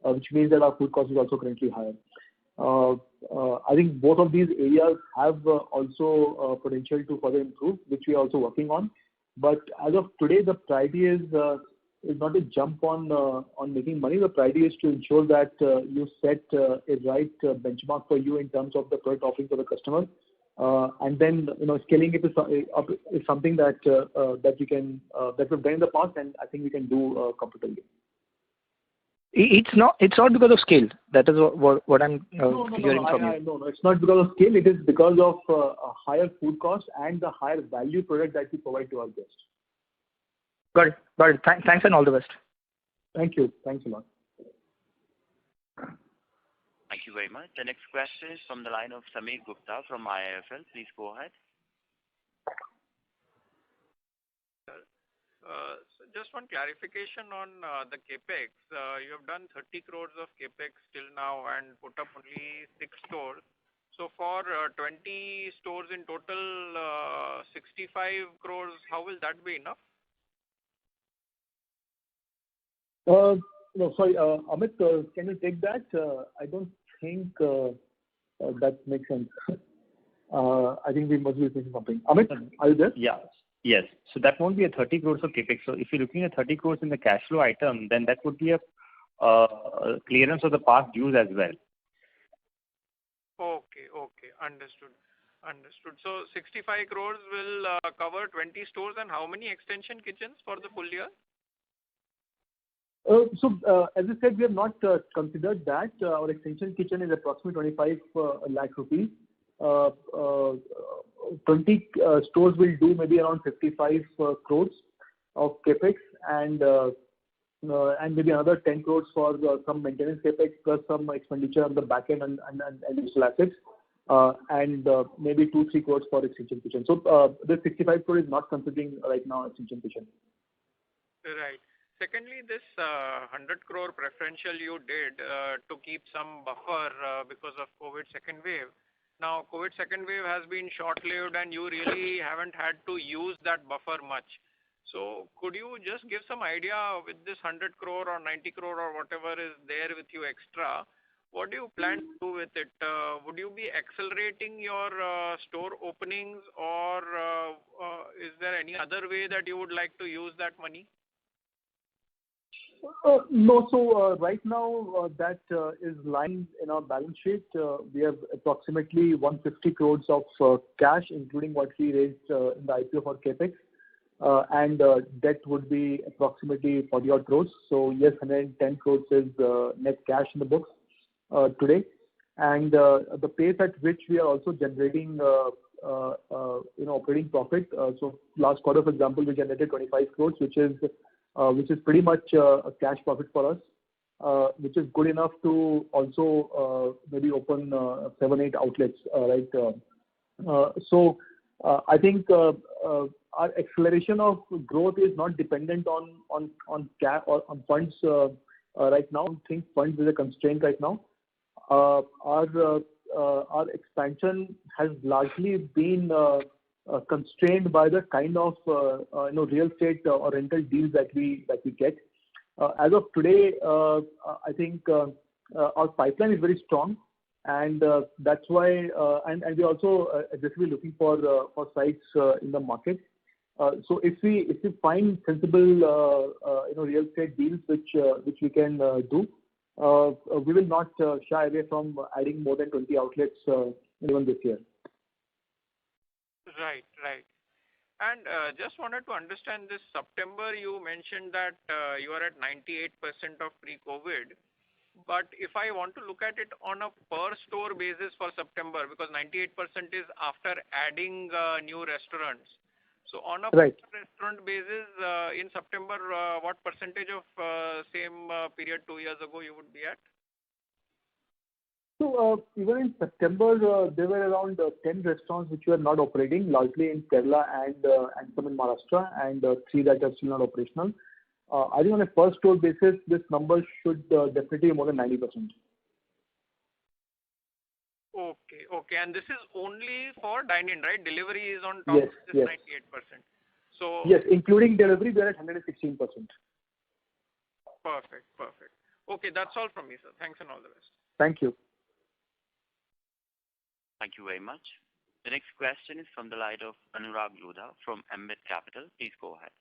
[SPEAKER 4] which means that our food cost is also currently higher. I think both of these areas have also potential to further improve, which we are also working on. But as of today, the priority is not to jump on making money. The priority is to ensure that you set a right benchmark for you in terms of the product offering to the customer, and then scaling it up is something that we've done in the past, and I think we can do comfortably.
[SPEAKER 9] It's not because of scale. That is what I'm hearing from you.
[SPEAKER 4] No, it's not because of scale. It is because of a higher food cost and the higher value product that we provide to our guests.
[SPEAKER 9] Got it. Thanks and all the best.
[SPEAKER 4] Thank you. Thanks a lot.
[SPEAKER 1] Thank you very much. The next question is from the line of Sameer Gupta from IIFL. Please go ahead.
[SPEAKER 10] So just one clarification on the capex. You have done 30 crores of capex till now and put up only 6 stores. So for 20 stores in total, 65 crores, how will that be enough?
[SPEAKER 4] No, sorry, Amit, can you take that? I don't think that makes sense. I think we must be missing something. Amit, are you there?
[SPEAKER 11] Yeah. Yes. So that won't be a 30 crores of capex. So if you're looking at 30 crores in the cash flow item, then that would be a clearance of the past dues as well.
[SPEAKER 10] Okay. Understood. So 65 crores will cover 20 stores, and how many extension kitchens for the full year?
[SPEAKER 4] So, as I said, we have not considered that. Our extension kitchen is approximately 25 lakh rupees. 20 stores will do maybe around 55 crores of capex, and maybe another 10 crores for some maintenance capex plus some expenditure on the back end and digital assets, and maybe 2-3 crores for extension kitchen. So the 65 crores is not considering right now extension kitchen.
[SPEAKER 10] Right. Secondly, this 100 crore preferential you did to keep some buffer because of COVID second wave. Now, COVID second wave has been short-lived and you really haven't had to use that buffer much. So could you just give some idea with this 100 crore or 90 crore or whatever is there with you extra, what do you plan to do with it? Would you be accelerating your store openings, or is there any other way that you would like to use that money?
[SPEAKER 4] No, so right now that is lying in our balance sheet. We have approximately 150 crores of cash, including what we raised in the IPO for capex, and debt would be approximately 40 odd crores. So yes, 110 crores is net cash in the books today, and the pace at which we are also generating operating profit. So last quarter, for example, we generated 25 crores, which is pretty much a cash profit for us, which is good enough to also maybe open 7-8 outlets, right? So I think our acceleration of growth is not dependent on cash or on funds right now. I don't think funds is a constraint right now. Our expansion has largely been constrained by the kind of real estate or rental deals that we get. As of today, I think our pipeline is very strong, and that's why and we're also aggressively looking for sites in the market. So if we find sensible real estate deals which we can do, we will not shy away from adding more than 20 outlets even this year.
[SPEAKER 10] Right. And just wanted to understand this September, you mentioned that you are at 98% of pre-COVID. But if I want to look at it on a per store basis for September, because 98% is after adding new restaurants. So on a per restaurant basis, in September, what percentage of same period 2 years ago you would be at?
[SPEAKER 4] So even in September, there were around 10 restaurants which were not operating, largely in Kerala and some in Maharashtra, and 3 that are still not operational. I think on a per store basis, this number should definitely be more than 90%.
[SPEAKER 10] Okay. And this is only for dine-in, right? Delivery is on top of this 98%. So
[SPEAKER 4] yes, including delivery, we are at 116%.
[SPEAKER 10] Perfect. Okay, that's all from me, sir. Thanks and all the best.
[SPEAKER 4] Thank you.
[SPEAKER 1] Thank you very much. The next question is from the line of Anurag Lodha from Ambit Capital. Please go ahead.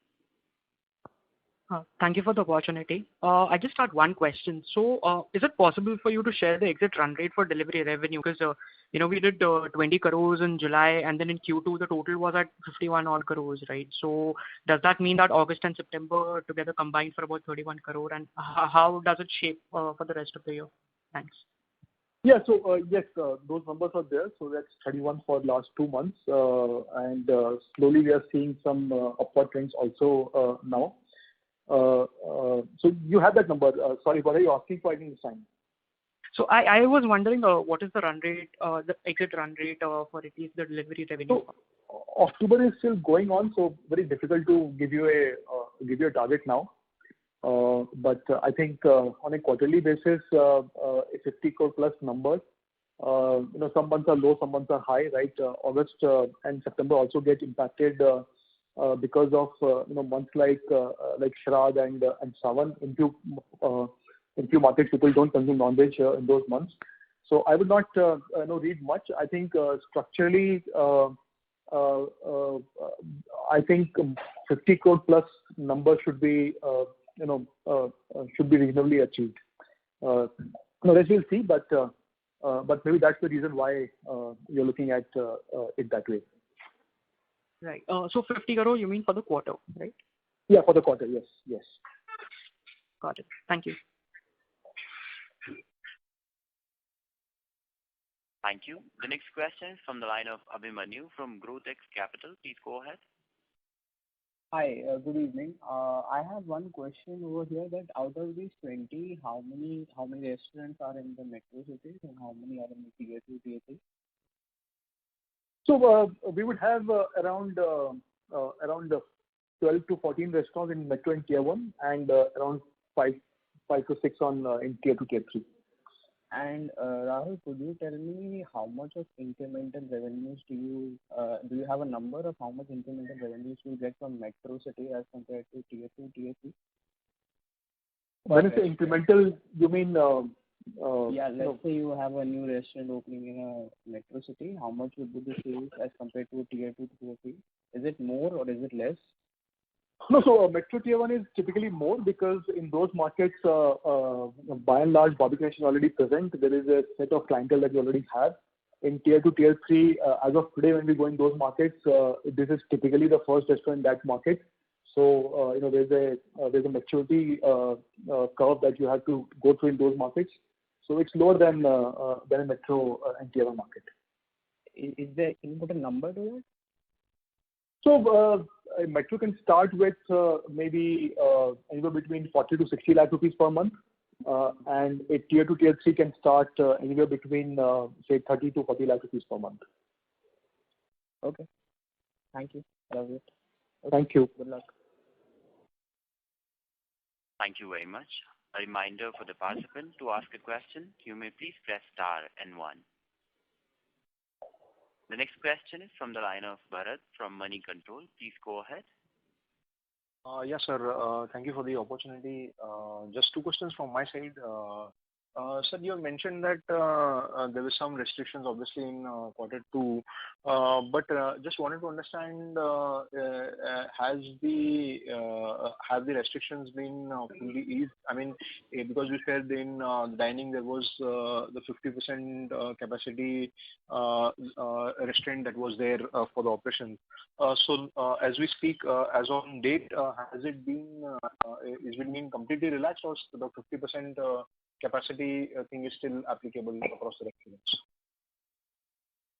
[SPEAKER 12] Thank you for the opportunity. I just had one question. So, is it possible for you to share the exit run rate for delivery revenue? Because, we did 20 crores in July, and then in Q2, the total was at 51 odd crores, right? So, does that mean that August and September together combined for about 31 crore? And how does it shape for the rest of the year? Thanks.
[SPEAKER 4] Yeah, so yes, those numbers are there. So that's 31 for the last 2 months. And slowly we are seeing some upward trends also now. So you have that number. Sorry, what are you asking for this time?
[SPEAKER 12] So I was wondering what is the run rate, the exit run rate for at least the delivery revenue?
[SPEAKER 4] So October is still going on, so very difficult to give you a target now. But I think on a quarterly basis, a 50 crore plus number. Some months are low, some months are high, right? August and September also get impacted because of months like Shraddh and Sawan. In few markets, people don't consume non-veg in those months. So I would not read much. I think structurally, I think 50 crore plus number should be reasonably achieved. Let's we'll see, but maybe that's the reason why you're looking at it that way.
[SPEAKER 12] Right. So 50 crore, you mean for the quarter, right?
[SPEAKER 4] Yeah, for the quarter, yes.
[SPEAKER 12] Got it. Thank you.
[SPEAKER 1] Thank you. The next question is from the line of Abhimanyu from GrowthX Capital. Please go ahead.
[SPEAKER 13] Hi, good evening. I have one question over here, that out of these 20, how many restaurants are in the metro cities and how many are in the tier 2, tier 3?
[SPEAKER 4] So we would have around 12 to 14 restaurants in metro and tier 1, and around 5 to 6 in tier 2, tier 3.
[SPEAKER 13] And Rahul, could you tell me how much of incremental revenues do you have a number of how much incremental revenues you get from metro city as compared to tier 2, tier 3?
[SPEAKER 4] When you say incremental, you mean?
[SPEAKER 13] Let's say you have a new restaurant opening in a metro city. How much would be the sales as compared to tier 2 to tier 3? Is it more or is it less?
[SPEAKER 4] No, so metro tier 1 is typically more because in those markets, by and large, Barbeque Nation is already present. There is a set of clientele that you already have. In tier 2, tier 3, as of today, when we go in those markets, this is typically the first restaurant in that market. So there's a maturity curve that you have to go through in those markets. So it's lower than a metro and tier 1 market.
[SPEAKER 13] Can you put a number to it?
[SPEAKER 4] So a metro can start with maybe anywhere between 40 to 60 lakh rupees per month, and a tier 2, tier 3 can start anywhere between say 30 to 40 lakh rupees per month.
[SPEAKER 13] Okay. Thank you. Love it.
[SPEAKER 4] Thank you. Good luck.
[SPEAKER 1] Thank you very much. A reminder for the participant to ask a question, you may please press star and one. The next question is from the line of Bharat from Money Control. Please go ahead.
[SPEAKER 14] Yes, sir. Thank you for the opportunity. Just two questions from my side. Sir, you have mentioned that there were some restrictions obviously in quarter two, but just wanted to understand, have the restrictions been fully eased? I mean, because you said in dining there was the 50% capacity restraint that was there for the operation. So as we speak, as on date, has it been completely relaxed, or the 50% capacity thing is still applicable across the restaurants?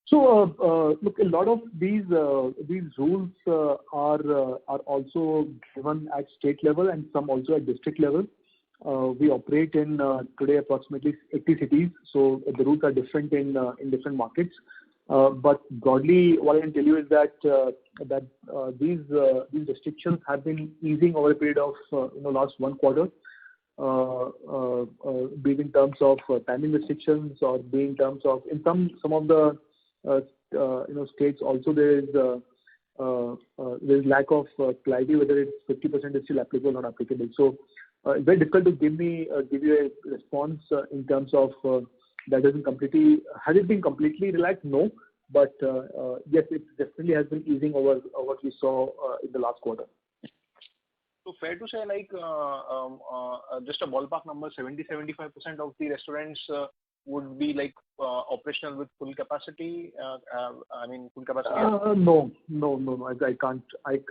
[SPEAKER 4] So look, a lot of these rules are also given at state level and some also at district level. We operate in today approximately 80 cities, so the rules are different in different markets. But broadly, what I can tell you is that these restrictions have been easing over a period of last one quarter. Be it in terms of timing restrictions or be in terms of in some of the states also there's lack of clarity whether it's 50% is still applicable or not applicable. So it's very difficult to give you a response in terms of that isn't completely. Has it been completely relaxed? No, but yes, it definitely has been easing over what we saw in the last quarter.
[SPEAKER 14] So fair to say, like just a ballpark number, 70-75% of the restaurants would be like operational with full capacity. I mean, full capacity.
[SPEAKER 4] No. I can't. I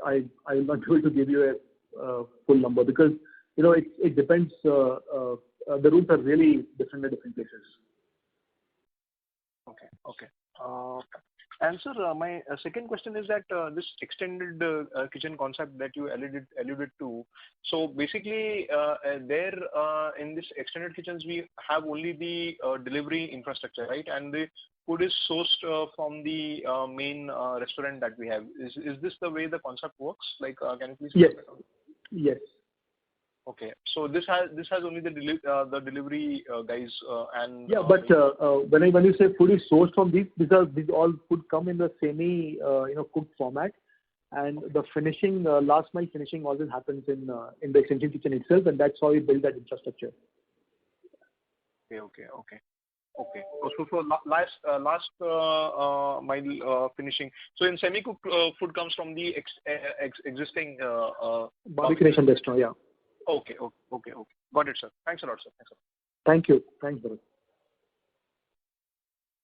[SPEAKER 4] will not be able to give you a full number because it depends. The rules are really different at different places.
[SPEAKER 14] Okay. And sir, my second question is that this extended kitchen concept that you alluded to. So basically, there in this extended kitchens, we have only the delivery infrastructure, right? And the food is sourced from the main restaurant that we have. Is this the way the concept works? Like, can you please?
[SPEAKER 4] Yes.
[SPEAKER 14] Okay, so this has only the delivery guys and
[SPEAKER 4] but when you say food is sourced from these all food come in the semi cooked format, and the finishing last mile finishing always happens in the extension kitchen itself, and that's how we build that infrastructure.
[SPEAKER 14] Okay. So last mile finishing. So in semi cooked food comes from the existing
[SPEAKER 4] Barbeque Nation restaurant, yeah.
[SPEAKER 14] Okay. Got it, sir. Thanks a lot, sir.
[SPEAKER 4] Thank you. Thanks, Bharat.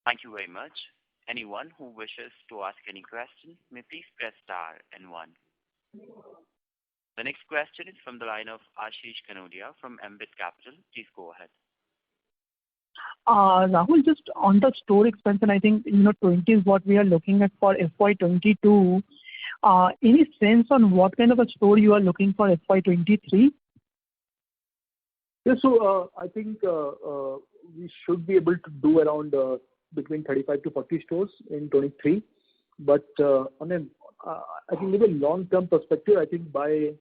[SPEAKER 1] Thank you very much. Anyone who wishes to ask any question may please press star and one. The next question is from the line of Ashish Kanodia from Ambit Capital. Please go ahead.
[SPEAKER 2] Rahul, just on the store expansion, I think 20 is what we are looking at for FY22. Any sense on what kind of a store you are looking for FY23?
[SPEAKER 4] Yeah, so I think we should be able to do around between 35 to 40 stores in 23. But I think with a long-term perspective, I think by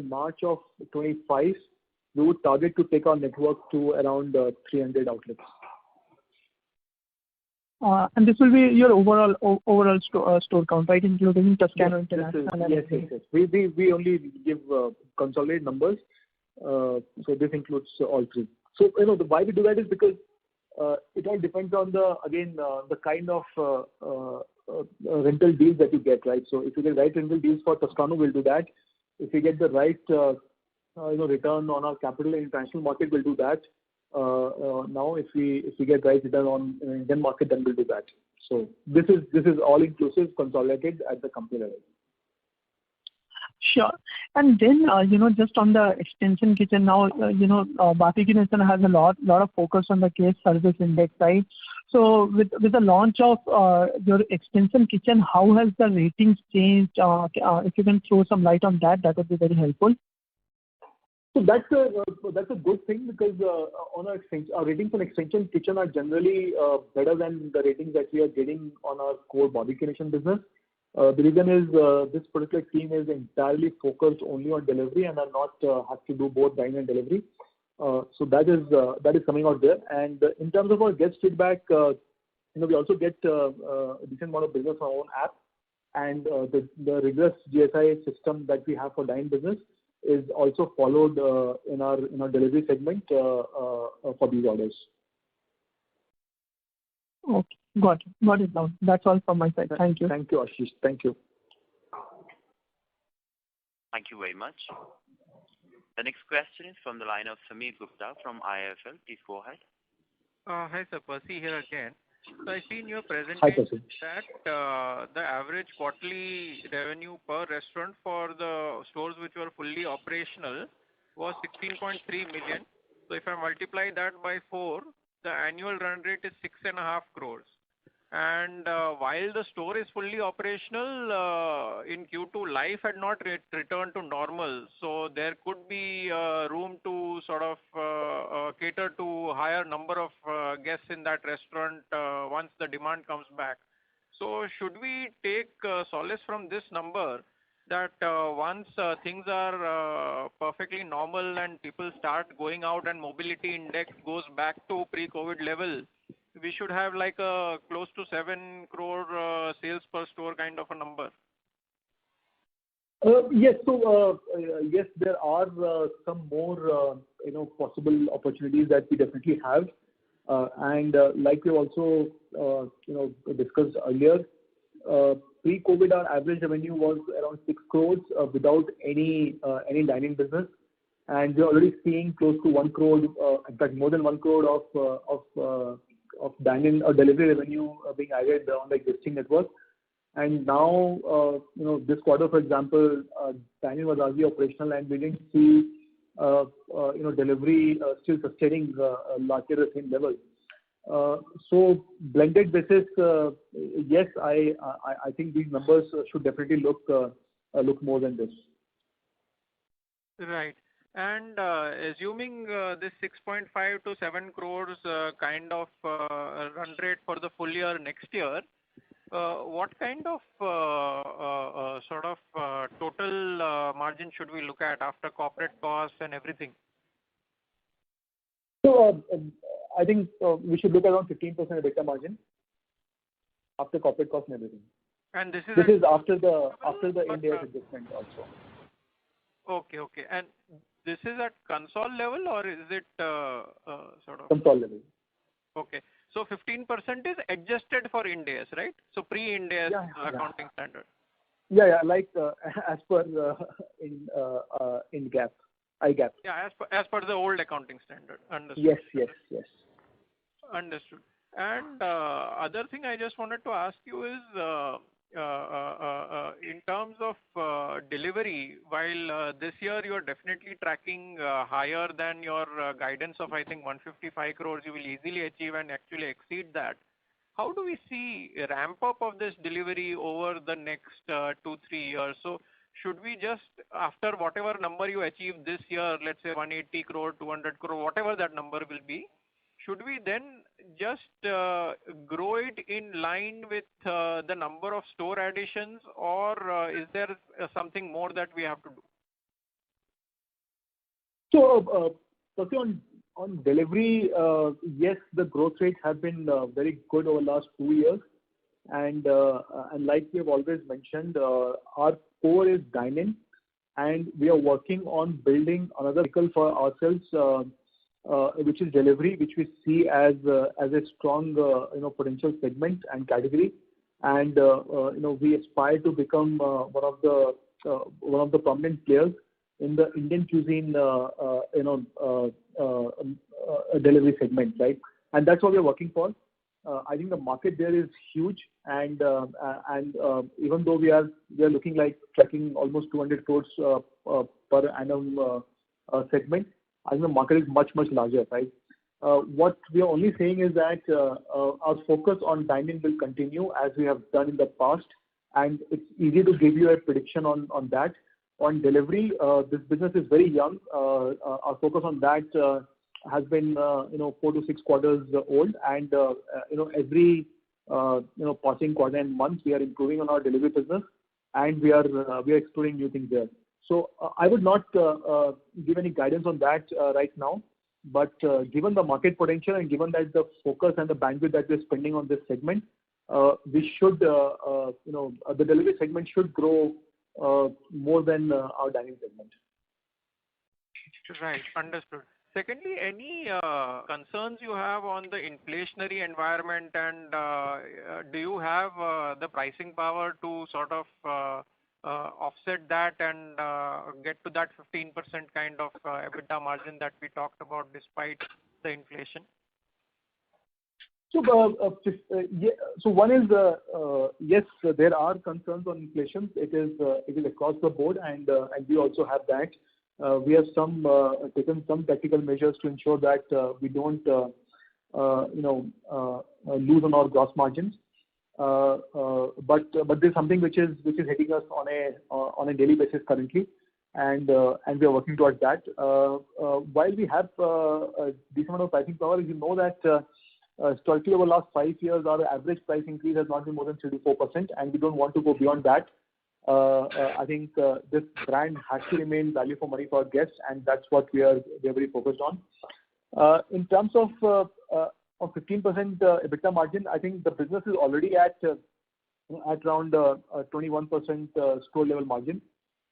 [SPEAKER 4] March of 25, we would target to take our network to around 300 outlets.
[SPEAKER 2] And this will be your overall store count, right, including Toscano International?
[SPEAKER 4] Yes. We only give consolidated numbers. So this includes all three. So the why we do that is because it all depends on the kind of rental deals that you get, right? So if you get right rental deals for Toscano, we'll do that. If you get the right return on our capital in international market, we'll do that. Now if we get right return on Indian market, then we'll do that. So this is all inclusive, consolidated at the company level.
[SPEAKER 2] Sure. And then, just on the extension kitchen now, Barbeque Nation has a lot of focus on the case service index, right? So with the launch of your extension kitchen, how has the ratings changed? If you can throw some light on that would be very helpful.
[SPEAKER 4] So that's a good thing because our ratings on extension kitchen are generally better than the ratings that we are getting on our core Barbeque Nation business. The reason is this particular team is entirely focused only on delivery and are not have to do both dine and delivery. So that is coming out there. And in terms of our guest feedback, we also get a decent amount of business on our own app, and the rigorous GSI system that we have for dine business is also followed in our delivery segment for these orders.
[SPEAKER 2] Okay, got it now. That's all from my side. Thank you.
[SPEAKER 4] Thank you, Ashish. Thank you.
[SPEAKER 1] Thank you very much. The next question is from the line of Sameer Gupta from IIFL. Please go ahead.
[SPEAKER 10] Hi, sir. Percy here again. So I see in your
[SPEAKER 4] Hi,
[SPEAKER 10] presentation
[SPEAKER 4] Percy.
[SPEAKER 10] that the average quarterly revenue per restaurant for the stores which were fully operational was 16.3 million. So if I multiply that by 4, the annual run rate is 6.5 crores. And while the store is fully operational, in Q2, life had not returned to normal. So there could be room to sort of cater to higher number of guests in that restaurant once the demand comes back. So should we take solace from this number that once things are perfectly normal and people start going out and mobility index goes back to pre-COVID level, we should have like a close to 7 crore sales per store kind of a number?
[SPEAKER 4] Yes. So yes, there are some more possible opportunities that we definitely have, and like we also discussed earlier, pre-COVID our average revenue was around 6 crores without any dining business, and we're already seeing close to 1 crore, in fact more than 1 crore of dine-in or delivery revenue being added on the existing network. And now, this quarter, for example, dine-in was already operational, and we didn't see, delivery still sustaining largely the same level. So blended basis, yes, I think these numbers should definitely look more than this.
[SPEAKER 10] Right. And assuming this 6.5 to 7 crores kind of run rate for the full year next year, what kind of sort of total margin should we look at after corporate costs and everything?
[SPEAKER 4] So I think we should look around 15% EBITDA margin after corporate costs and everything.
[SPEAKER 10] And this
[SPEAKER 4] is after the India adjustment also.
[SPEAKER 10] Okay. And this is at console level or is it sort of?
[SPEAKER 4] Console level.
[SPEAKER 10] Okay. So 15% is adjusted for Ind AS, right? So pre-Ind AS accounting standard.
[SPEAKER 4] Yeah, like as per in GAAP, IGAP.
[SPEAKER 10] Yeah, as per the old accounting standard. Understood.
[SPEAKER 4] Yes.
[SPEAKER 10] Understood. And other thing I just wanted to ask you is in terms of delivery, while this year you are definitely tracking higher than your guidance of I think 155 crores, you will easily achieve and actually exceed that. How do we see a ramp up of this delivery over the next 2-3 years? So should we just, after whatever number you achieve this year, let's say 180 crore, 200 crore, whatever that number will be, should we then just grow it in line with the number of store additions, or is there something more that we have to do?
[SPEAKER 4] So, on delivery, yes, the growth rates have been very good over the last 2 years, and like we have always mentioned, our core is dine-in, and we are working on building another vehicle for ourselves, which is delivery, which we see as a strong potential segment and category, and we aspire to become one of the prominent players in the Indian cuisine delivery segment, right? And that's what we're working for. I think the market there is huge, and even though we are looking like tracking almost 200 crores per annum segment, I think the market is much larger, right? What we are only saying is that our focus on dine-in will continue as we have done in the past, and it's easy to give you a prediction on that. On delivery, this business is very young. Our focus on that has been 4 to 6 quarters old, and every passing quarter and months, we are improving on our delivery business, and we are exploring new things there. So I would not give any guidance on that right now. But given the market potential and given that the focus and the bandwidth that we're spending on this segment, we should, the delivery segment should grow more than our dining segment.
[SPEAKER 10] Right. Understood. Secondly, any concerns you have on the inflationary environment, and do you have the pricing power to sort of offset that and get to that 15% kind of EBITDA margin that we talked about despite the inflation?
[SPEAKER 4] So one is, yes, there are concerns on inflation. It is across the board, and we also have that. We have taken some tactical measures to ensure that we don't lose on our gross margins. But there's something which is hitting us on a daily basis currently, and we are working towards that. While we have a decent amount of pricing power, you know that historically over the last 5 years, our average price increase has not been more than 3 to 4%, and we don't want to go beyond that. I think this brand has to remain value for money for our guests, and that's what we are very focused on. In terms of 15% EBITDA margin, I think the business is already at around 21% store level margin,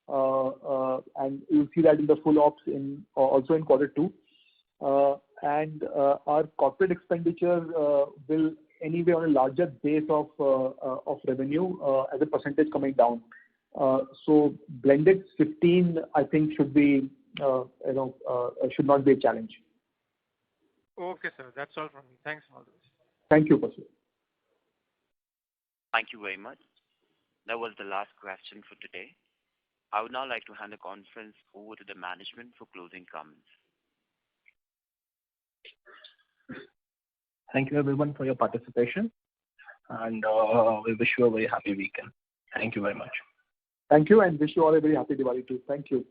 [SPEAKER 4] and you'll see that in the full ops also in quarter 2. And our corporate expenditure will anyway on a larger base of revenue as a percentage coming down. So blended 15, I think, should not be a challenge.
[SPEAKER 10] Okay, sir. That's all from me. Thanks for all this.
[SPEAKER 4] Thank you, Percy.
[SPEAKER 1] Thank you very much. That was the last question for today. I would now like to hand the conference over to the management for closing comments.
[SPEAKER 9] Thank you everyone for your participation, and we wish you a very happy weekend. Thank you very much.
[SPEAKER 4] Thank you, and wish you all a very happy Diwali too. Thank you.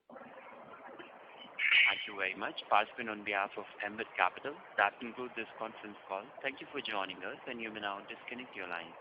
[SPEAKER 1] Thank you very much. Participant on behalf of Ambit Capital, that concludes this conference call. Thank you for joining us, and you may now disconnect your line.